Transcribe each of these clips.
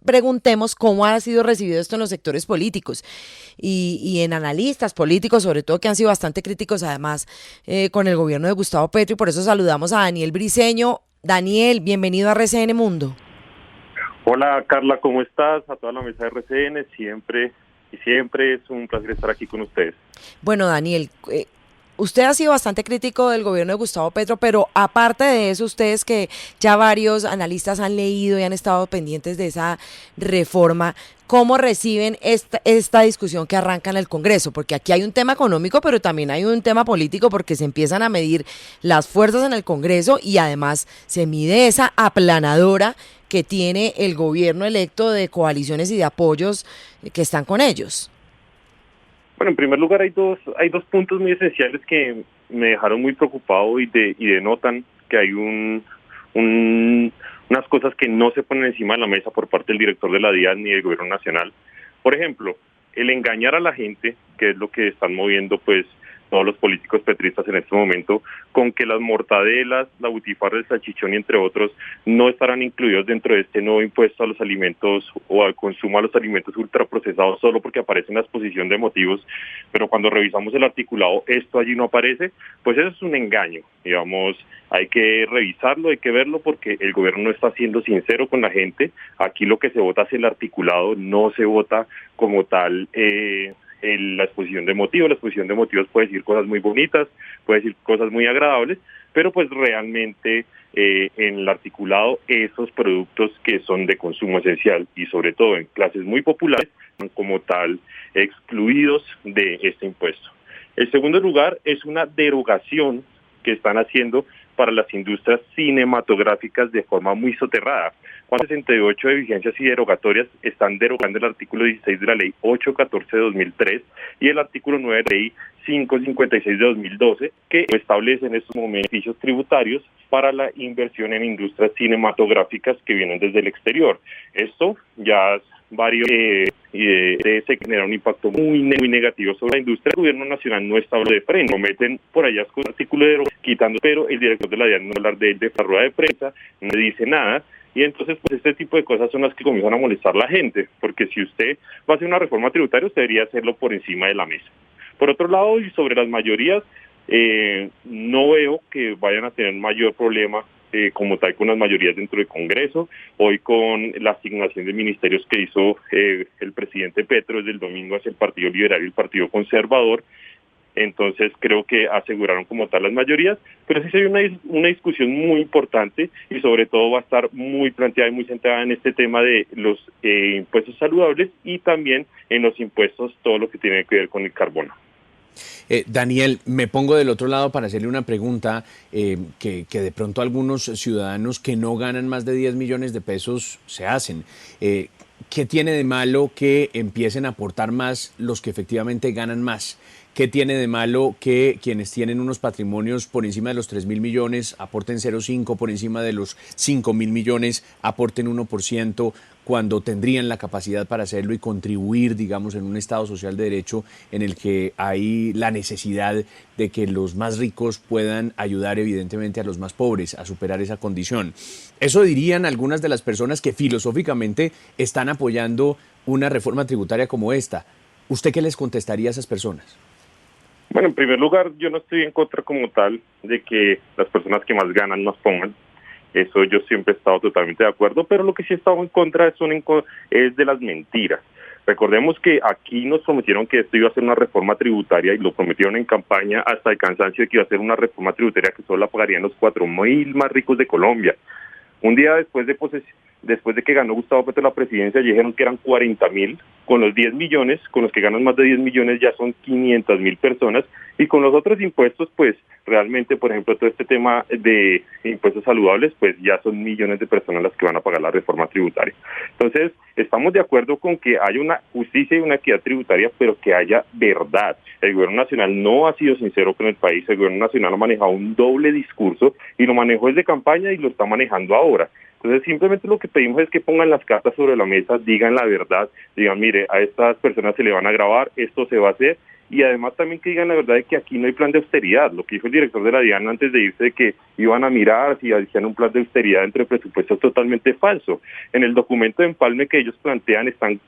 preguntemos cómo ha sido recibido esto en los sectores políticos y en analistas políticos, sobre todo, que han sido bastante críticos además con el gobierno de Gustavo Petro, y por eso saludamos a Daniel Briceño. Daniel, bienvenido a RCN Mundo. Hola Carla, ¿cómo estás? A toda la mesa de RCN, siempre es un placer estar aquí con ustedes. Bueno, Daniel, usted ha sido bastante crítico del gobierno de Gustavo Petro, pero aparte de eso, ustedes, que ya varios analistas han leído y han estado pendientes de esa reforma, ¿cómo reciben esta discusión que arranca en el Congreso? Porque aquí hay un tema económico, pero también hay un tema político, porque se empiezan a medir las fuerzas en el Congreso y además se mide esa aplanadora que tiene el gobierno electo de coaliciones y de apoyos que están con ellos. Bueno, en primer lugar hay dos puntos muy esenciales que me dejaron muy preocupado y denotan que hay unas cosas que no se ponen encima de la mesa por parte del director de la DIAN ni del gobierno nacional. Por ejemplo, el engañar a la gente, que es lo que están moviendo pues todos los políticos petristas en este momento, con que las mortadelas, la butifarra, el salchichón y entre otros no estarán incluidos dentro de este nuevo impuesto a los alimentos o al consumo a los alimentos ultraprocesados solo porque aparece en la exposición de motivos, pero cuando revisamos el articulado esto allí no aparece, pues eso es un engaño, digamos. Hay que revisarlo, hay que verlo, porque el gobierno no está siendo sincero con la gente. Aquí lo que se vota es el articulado, no se vota como tal la exposición de motivos. La exposición de motivos puede decir cosas muy bonitas, puede decir cosas muy agradables, pero pues realmente en el articulado esos productos que son de consumo esencial y sobre todo en clases muy populares son como tal excluidos de este impuesto. El segundo lugar es una derogación que están haciendo para las industrias cinematográficas de forma muy soterrada. 68 de vigencias y derogatorias están derogando el artículo 16 de la ley 814 de 2003 y el artículo 9 de la ley 556 de 2012, que establece en estos momentos beneficios tributarios para la inversión en industrias cinematográficas que vienen desde el exterior. Esto ya varios se genera un impacto muy negativo sobre la industria. El gobierno nacional no está de freno, lo meten por allá con un artículo de quitando, pero el director de la DIAN no hablar de la rueda de prensa, no dice nada. Y entonces, pues este tipo de cosas son las que comienzan a molestar a la gente, porque si usted va a hacer una reforma tributaria, usted debería hacerlo por encima de la mesa. Por otro lado, y sobre las mayorías, no veo que vayan a tener mayor problema como tal con las mayorías dentro del Congreso. Hoy con la asignación de ministerios que hizo el presidente Petro desde el domingo hacia el Partido Liberal y el Partido Conservador, entonces creo que aseguraron como tal las mayorías, pero sí hay una discusión muy importante y sobre todo va a estar muy planteada y muy centrada en este tema de los impuestos saludables y también en los impuestos, todo lo que tiene que ver con el carbono. Daniel, me pongo del otro lado para hacerle una pregunta que de pronto algunos ciudadanos que no ganan más de 10 millones de pesos se hacen. ¿Qué tiene de malo que empiecen a aportar más los que efectivamente ganan más? ¿Qué tiene de malo que quienes tienen unos patrimonios por encima de los 3.000 millones aporten 0,5, por encima de los 5.000 millones aporten 1%, cuando tendrían la capacidad para hacerlo y contribuir, digamos, en un Estado social de derecho en el que hay la necesidad de que los más ricos puedan ayudar evidentemente a los más pobres a superar esa condición? Eso dirían algunas de las personas que filosóficamente están apoyando una reforma tributaria como esta. ¿Usted qué les contestaría a esas personas? Bueno, en primer lugar, yo no estoy en contra como tal de que las personas que más ganan más pongan. Eso yo siempre he estado totalmente de acuerdo, pero lo que sí he estado en contra es de las mentiras. Recordemos que aquí nos prometieron que esto iba a ser una reforma tributaria y lo prometieron en campaña hasta el cansancio de que iba a ser una reforma tributaria que solo la pagarían los 4.000 más ricos de Colombia. Un día después de que ganó Gustavo Petro la presidencia, dijeron que eran 40.000, con los 10 millones, con los que ganan más de 10 millones ya son 500.000 personas, y con los otros impuestos, pues realmente, por ejemplo, todo este tema de impuestos saludables, pues ya son millones de personas las que van a pagar la reforma tributaria. Entonces, estamos de acuerdo con que haya una justicia y una equidad tributaria, pero que haya verdad. El gobierno nacional no ha sido sincero con el país, el gobierno nacional ha manejado un doble discurso, y lo manejó desde campaña y lo está manejando ahora. Entonces simplemente lo que pedimos es que pongan las cartas sobre la mesa, digan la verdad, digan, mire, a estas personas se le van a gravar, esto se va a hacer, y además también que digan la verdad de que aquí no hay plan de austeridad. Lo que dijo el director de la DIAN antes de irse, de que iban a mirar si hacían un plan de austeridad entre presupuestos, totalmente falso. En el documento de empalme que ellos plantean, están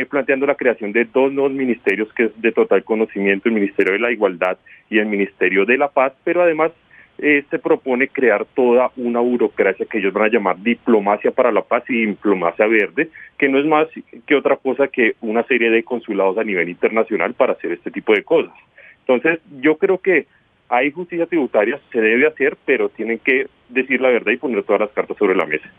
planteando la creación de 2 nuevos ministerios que es de total conocimiento, el Ministerio de la Igualdad y el Ministerio de la Paz, pero además se propone crear toda una burocracia que ellos van a llamar diplomacia para la paz y diplomacia verde, que no es más que otra cosa que una serie de consulados a nivel internacional para hacer este tipo de cosas. Entonces, yo creo que hay justicia tributaria, se debe hacer, pero tienen que decir la verdad y poner todas las cartas sobre la mesa.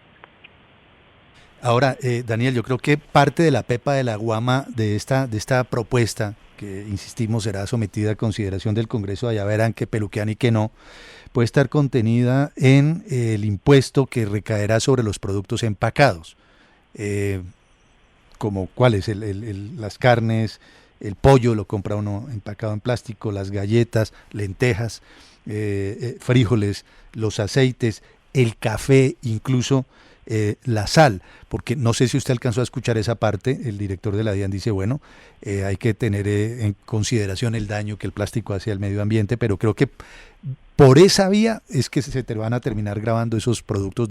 Ahora, Daniel, yo creo que parte de la pepa de la guama de esta propuesta, que insistimos será sometida a consideración del Congreso, allá verán que peluquean y que no, puede estar contenida en el impuesto que recaerá sobre los productos empacados, como cuáles, las carnes, el pollo lo compra uno empacado en plástico, las galletas, lentejas, frijoles, los aceites, el café, incluso la sal, porque no sé si usted alcanzó a escuchar esa parte. El director de la DIAN dice, bueno, hay que tener en consideración el daño que el plástico hace al medio ambiente, pero creo que por esa vía es que se te van a terminar grabando esos productos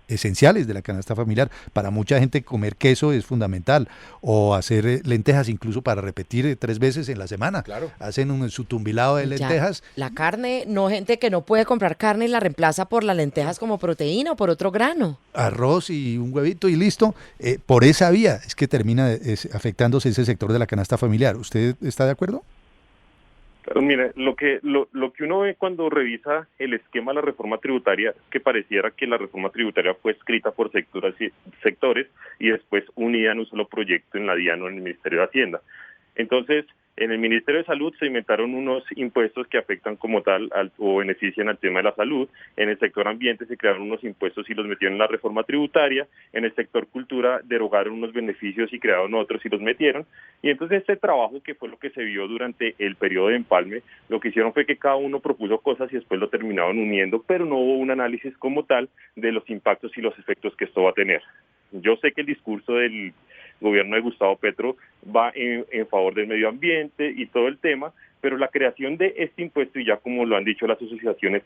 esenciales de la canasta familiar. Para mucha gente comer queso es fundamental, o hacer lentejas incluso para repetir 3 veces en la semana. Claro. Hacen su tumbilado de lentejas. Ya, la carne, no, gente que no puede comprar carne y la reemplaza por las lentejas como proteína o por otro grano. Arroz y un huevito y listo. Por esa vía es que termina afectándose ese sector de la canasta familiar. ¿Usted está de acuerdo? Pero mire, lo que uno ve cuando revisa el esquema de la reforma tributaria es que pareciera que la reforma tributaria fue escrita por sectores y después unida en un solo proyecto en la DIAN o en el Ministerio de Hacienda. Entonces, en el Ministerio de Salud se inventaron unos impuestos que afectan como tal o benefician al tema de la salud. En el sector ambiente se crearon unos impuestos y los metieron en la reforma tributaria. En el sector cultura derogaron unos beneficios y crearon otros y los metieron. Y entonces este trabajo, que fue lo que se vio durante el periodo de empalme, lo que hicieron fue que cada uno propuso cosas y después lo terminaron uniendo, pero no hubo un análisis como tal de los impactos y los efectos que esto va a tener. Yo sé que el discurso del gobierno de Gustavo Petro va en favor del medio ambiente y todo el tema, pero la creación de este impuesto, y ya como lo han dicho las asociaciones,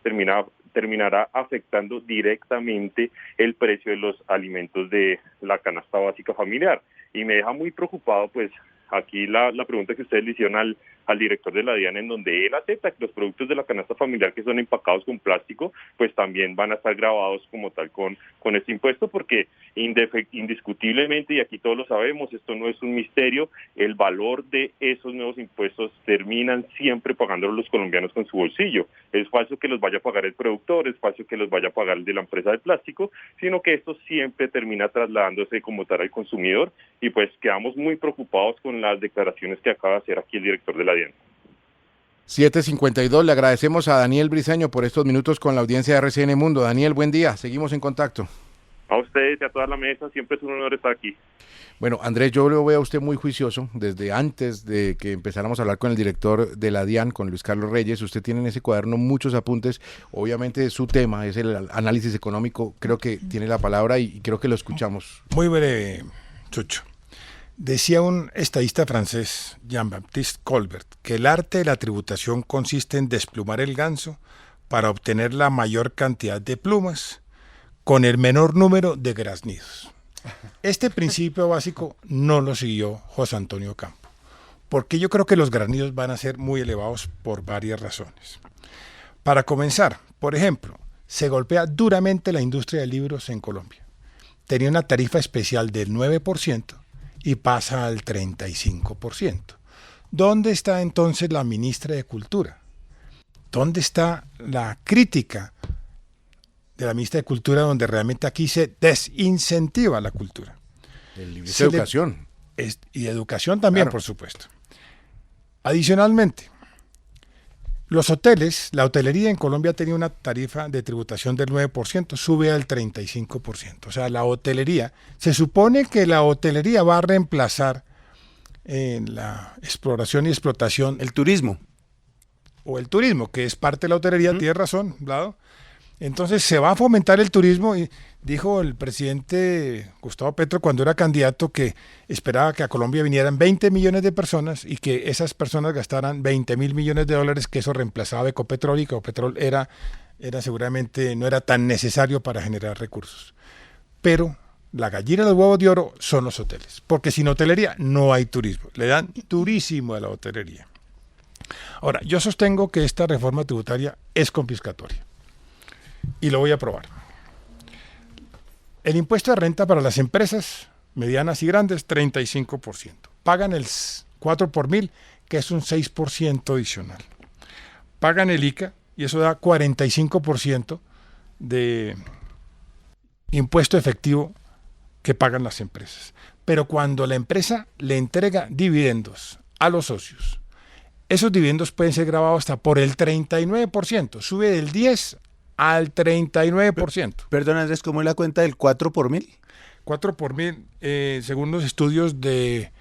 terminará afectando directamente el precio de los alimentos de la canasta básica familiar. Y me deja muy preocupado, pues, aquí la pregunta que ustedes le hicieron al director de la DIAN, en donde él acepta que los productos de la canasta familiar que son empacados con plástico, pues también van a estar grabados como tal con este impuesto, porque indiscutiblemente, y aquí todos lo sabemos, esto no es un misterio, el valor de esos nuevos impuestos terminan siempre pagándolo los colombianos con su bolsillo. Es falso que los vaya a pagar el productor, es falso que los vaya a pagar el de la empresa de plástico, sino que esto siempre termina trasladándose como tal al consumidor, y pues quedamos muy preocupados con las declaraciones que acaba de hacer aquí el director de la DIAN. 7:52, le agradecemos a Daniel Briceño por estos minutos con la audiencia de RCN Mundo. Daniel, buen día, seguimos en contacto. A ustedes y a toda la mesa, siempre es un honor estar aquí. Bueno, Andrés, yo lo veo a usted muy juicioso. Desde antes de que empezáramos a hablar con el director de la DIAN, con Luis Carlos Reyes, usted tiene en ese cuaderno muchos apuntes. Obviamente su tema es el análisis económico, creo que tiene la palabra y creo que lo escuchamos. Muy breve, Chucho. Decía un estadista francés, Jean-Baptiste Colbert, que el arte de la tributación consiste en desplumar el ganso para obtener la mayor cantidad de plumas con el menor número de graznidos. Este principio básico no lo siguió José Antonio Campo, porque yo creo que los graznidos van a ser muy elevados por varias razones. Para comenzar, por ejemplo, se golpea duramente la industria de libros en Colombia. Tenía una tarifa especial del 9%, y pasa al 35%. ¿Dónde está entonces la ministra de Cultura? ¿Dónde está la crítica de la ministra de Cultura, donde realmente aquí se desincentiva la cultura? El libro de educación. Y educación también, claro, por supuesto. Adicionalmente, los hoteles, la hotelería en Colombia tenía una tarifa de tributación del 9%, sube al 35%. O sea, la hotelería, se supone que la hotelería va a reemplazar en la exploración y explotación el turismo. O el turismo, que es parte de la hotelería, tiene razón, Vlado. Entonces se va a fomentar el turismo y dijo el presidente Gustavo Petro cuando era candidato que esperaba que a Colombia vinieran 20 millones de personas y que esas personas gastaran 20.000 millones de dólares, que eso reemplazaba Ecopetrol y Ecopetrol era seguramente no era tan necesario para generar recursos. Pero la gallina de los huevos de oro son los hoteles, porque sin hotelería no hay turismo. Le dan durísimo a la hotelería. Ahora, yo sostengo que esta reforma tributaria es confiscatoria y lo voy a probar. El impuesto de renta para las empresas medianas y grandes, 35%. Pagan el 4 por mil, que es un 6% adicional. Pagan el ICA y eso da 45% de impuesto efectivo que pagan las empresas. Pero cuando la empresa le entrega dividendos a los socios, esos dividendos pueden ser grabados hasta por el 39%, sube del 10 al 39%. Perdón, Andrés, ¿cómo es la cuenta del 4 por mil? 4 por mil, según los estudios de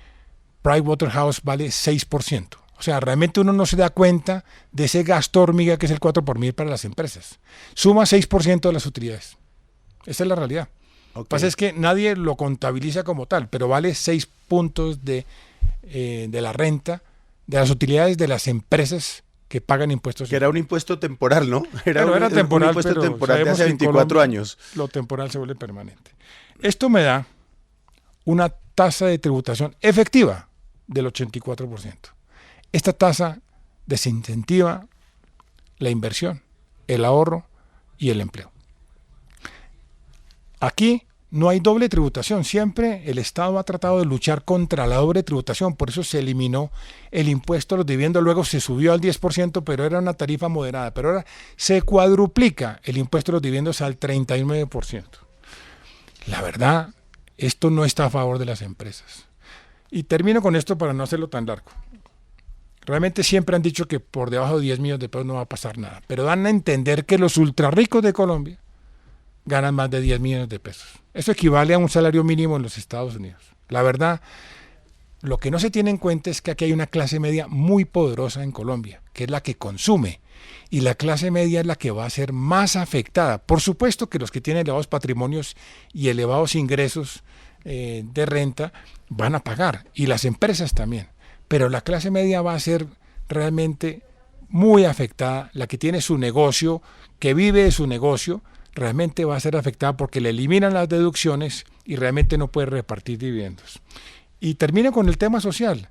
Pricewaterhouse, vale 6%. O sea, realmente uno no se da cuenta de ese gasto hormiga que es el 4 por mil para las empresas. Suma 6% de las utilidades. Esa es la realidad. Okay. Lo que pasa es que nadie lo contabiliza como tal, pero vale 6 puntos de la renta, de las utilidades de las empresas que pagan impuestos. Que era un impuesto temporal, ¿no? Era temporal, un impuesto pero temporal de hace 24 Colombia años. Lo temporal se vuelve permanente. Esto me da una tasa de tributación efectiva del 84%. Esta tasa desincentiva la inversión, el ahorro y el empleo. Aquí no hay doble tributación. Siempre el Estado ha tratado de luchar contra la doble tributación. Por eso se eliminó el impuesto a los dividendos. Luego se subió al 10%, pero era una tarifa moderada. Pero ahora se cuadruplica el impuesto a los dividendos al 39%. La verdad, esto no está a favor de las empresas. Y termino con esto para no hacerlo tan largo. Realmente siempre han dicho que por debajo de 10 millones de pesos no va a pasar nada. Pero dan a entender que los ultrarricos de Colombia ganan más de 10 millones de pesos. Eso equivale a un salario mínimo en los Estados Unidos. La verdad, lo que no se tiene en cuenta es que aquí hay una clase media muy poderosa en Colombia, que es la que consume, y la clase media es la que va a ser más afectada. Por supuesto que los que tienen elevados patrimonios y elevados ingresos de renta van a pagar, y las empresas también, pero la clase media va a ser realmente muy afectada, la que tiene su negocio, que vive de su negocio, realmente va a ser afectada porque le eliminan las deducciones y realmente no puede repartir dividendos. Y termino con el tema social.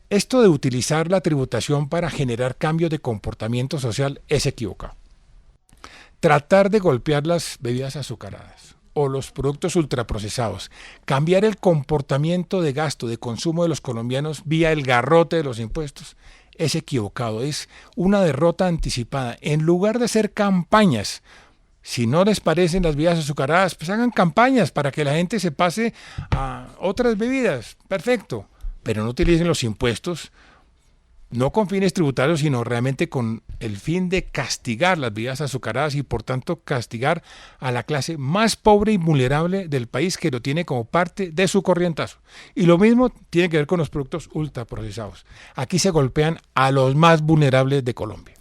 Esto de utilizar la tributación para generar cambios de comportamiento social es equivocado. Tratar de golpear las bebidas azucaradas o los productos ultraprocesados, cambiar el comportamiento de gasto, de consumo de los colombianos vía el garrote de los impuestos, es equivocado. Es una derrota anticipada. En lugar de hacer campañas, si no les parecen las bebidas azucaradas, pues hagan campañas para que la gente se pase a otras bebidas. Perfecto. Pero no utilicen los impuestos, no con fines tributarios, sino realmente con el fin de castigar las bebidas azucaradas y por tanto castigar a la clase más pobre y vulnerable del país, que lo tiene como parte de su corrientazo. Y lo mismo tiene que ver con los productos ultraprocesados. Aquí se golpean a los más vulnerables de Colombia.